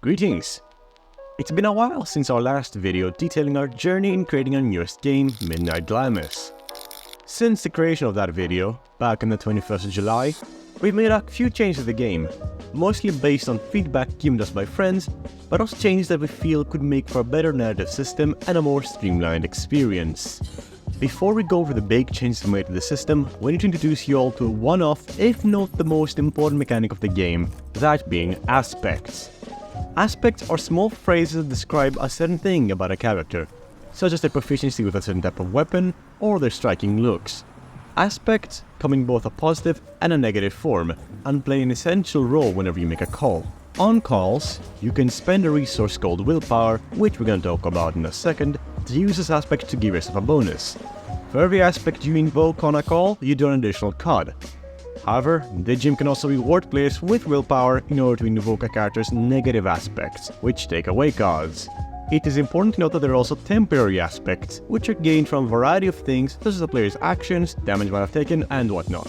Greetings! It's been a while since our last video detailing our journey in creating our newest game, Midnight Glamours. Since the creation of that video, back on the 21st of July, we've made a few changes to the game, mostly based on feedback given us by friends, but also changes that we feel could make for a better narrative system and a more streamlined experience. Before we go over the big changes we made to the system, we need to introduce you all to one of, if not the most important mechanic of the game, that being aspects. Aspects are small phrases that describe a certain thing about a character, such as their proficiency with a certain type of weapon or their striking looks. Aspects come in both a positive and a negative form, and play an essential role whenever you make a call. On calls, you can spend a resource called willpower, which we're going to talk about in a second, to use this aspect to give yourself a bonus. For every aspect you invoke on a call, you do an additional card. However, the gym can also reward players with willpower in order to invoke a character's negative aspects, which take away cards. It is important to note that there are also temporary aspects, which are gained from a variety of things such as the player's actions, damage might have taken, and whatnot.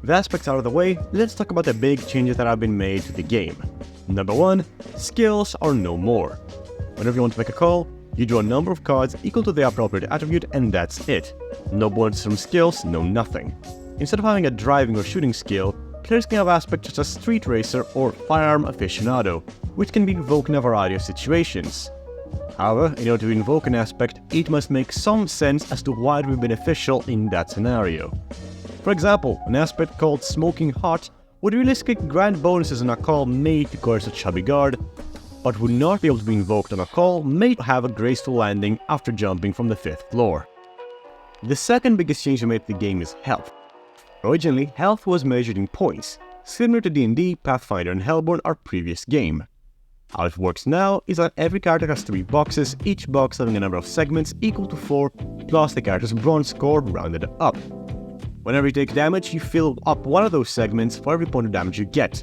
With aspects out of the way, let's talk about the big changes that have been made to the game. Number 1. Skills are no more. Whenever you want to make a call, you draw a number of cards equal to the appropriate attribute, and that's it. No bonuses from skills, no nothing. Instead of having a driving or shooting skill, players can have aspects such as Street Racer or Firearm Aficionado, which can be invoked in a variety of situations. However, in order to invoke an aspect, it must make some sense as to why it would be beneficial in that scenario. For example, an aspect called Smoking Hot would realistically grant bonuses on a call made to coerce a chubby guard, but would not be able to be invoked on a call made to have a graceful landing after jumping from the 5th floor. The second biggest change we made to the game is health. Originally, health was measured in points, similar to D&D, Pathfinder, and Hellborn, our previous game. How it works now is that every character has 3 boxes, each box having a number of segments equal to 4, plus the character's bronze score rounded up. Whenever you take damage, you fill up one of those segments for every point of damage you get.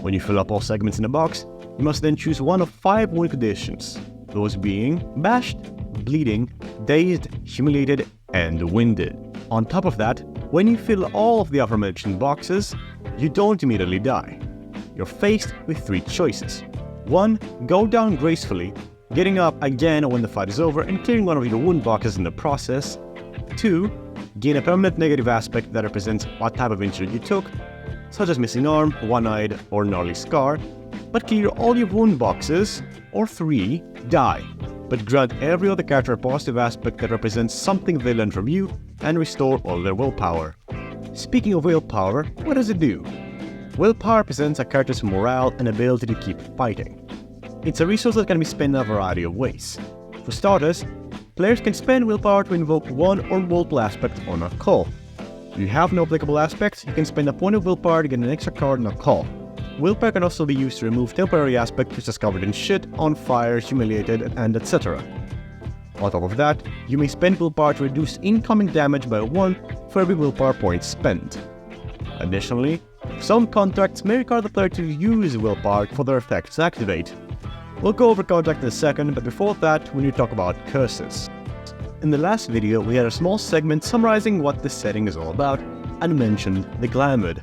When you fill up all segments in a box, you must then choose one of 5 wound conditions, those being bashed, bleeding, dazed, humiliated, and winded. On top of that, when you fill all of the aforementioned boxes, you don't immediately die. You're faced with 3 choices. 1. Go down gracefully, getting up again when the fight is over and clearing one of your wound boxes in the process. 2. Gain a permanent negative aspect that represents what type of injury you took, such as missing arm, one-eyed, or gnarly scar, but clear all your wound boxes. Or 3. Die, but grant every other character a positive aspect that represents something they learned from you and restore all their willpower. Speaking of willpower, what does it do? Willpower represents a character's morale and ability to keep fighting. It's a resource that can be spent in a variety of ways. For starters, players can spend willpower to invoke one or multiple aspects on a call. If you have no applicable aspects, you can spend a point of willpower to get an extra card on a call. Willpower can also be used to remove temporary aspects such as covered in shit, on fire, humiliated, and etc. On top of that, you may spend willpower to reduce incoming damage by 1 for every willpower point spent. Additionally, some contracts may require the player to use willpower for their effects to activate. We'll go over contract in a second, but before that, we need to talk about curses. In the last video, we had a small segment summarizing what this setting is all about, and mentioned the Glamoured,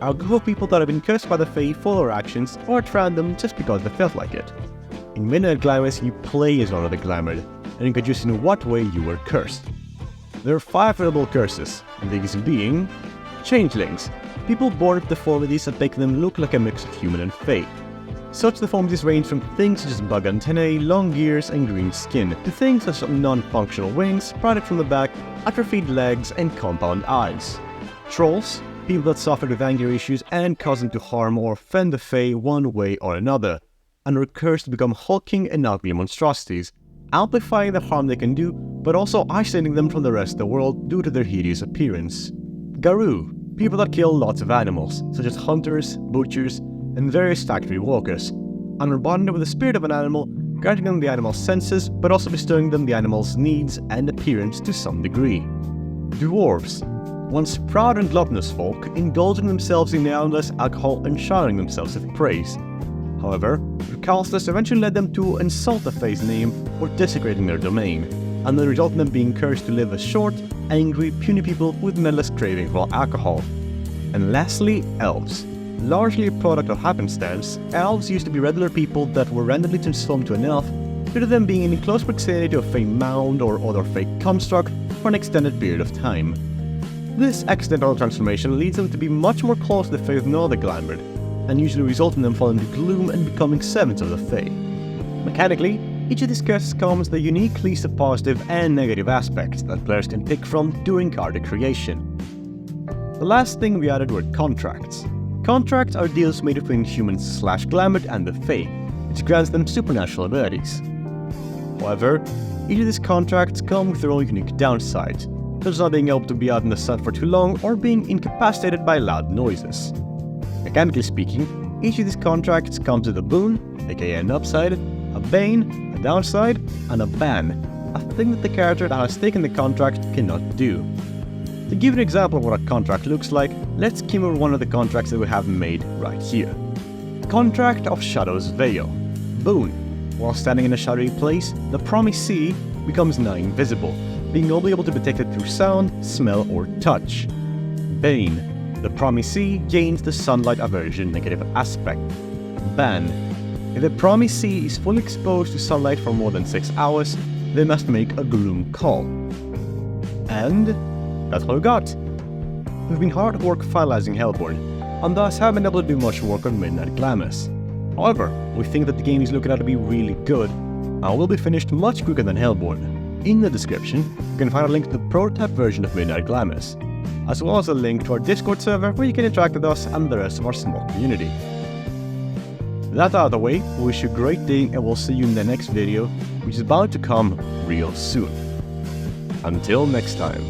a group of people that have been cursed by the Fae for their actions or at random just because they felt like it. In Midnight Glamours, you play as one of the Glamoured, and you can choose in what way you were cursed. There are 5 available curses, these being Changelings, people born with deformities that make them look like a mix of human and Fae. Such deformities range from things such as bug antennae, long ears, and green skin, to things such as non-functional wings, sprouted from the back, atrophied legs, and compound eyes. Trolls, people that suffer with anger issues and cause them to harm or offend the Fae one way or another, and are cursed to become hulking and ugly monstrosities, amplifying the harm they can do, but also isolating them from the rest of the world due to their hideous appearance. Garou, people that kill lots of animals, such as hunters, butchers, and various factory workers, and are bonded with the spirit of an animal, granting them the animal's senses, but also bestowing them the animal's needs and appearance to some degree. Dwarves, once proud and gluttonous folk, indulging themselves in endless alcohol and showering themselves with praise. However, recalcitrance eventually led them to insult the Fae's name or desecrating their domain, and the result in them being cursed to live as short, angry, puny people with endless craving for alcohol. And lastly, elves, Largely a product of happenstance, elves used to be regular people that were randomly transformed to an elf due to them being in close proximity to a fey mound or other fey construct for an extended period of time. This accidental transformation leads them to be much more close to the fey of no other Glamour, and usually result in them falling into gloom and becoming servants of the fey. Mechanically, each of these quests comes with a unique list of positive and negative aspects that players can pick from during card creation. The last thing we added were contracts. Contracts are deals made between humans/Glamour and the fey, which grants them supernatural abilities. However, each of these contracts come with their own unique downsides, such as not being able to be out in the sun for too long or being incapacitated by loud noises. Mechanically speaking, each of these contracts comes with a boon, aka an upside, a bane, a downside, and a ban, a thing that the character that has taken the contract cannot do. To give an example of what a contract looks like, let's skim over one of the contracts that we have made right here. Contract of Shadow's Veil. Boon. While standing in a shadowy place, the promisee becomes now invisible, being only able to be detected through sound, smell, or touch. Bane. The promisee gains the sunlight aversion negative aspect. Ban. If the promisee is fully exposed to sunlight for more than 6 hours, they must make a gloom call. And that's all we got. We've been hard at work finalizing Hellborn, and thus haven't been able to do much work on Midnight Glamours. However, we think that the game is looking out to be really good, and will be finished much quicker than Hellborn. In the description, you can find a link to the prototype version of Midnight Glamours, as well as a link to our Discord server where you can interact with us and the rest of our small community. With that out of the way, we wish you a great day and we'll see you in the next video, which is about to come real soon. Until next time.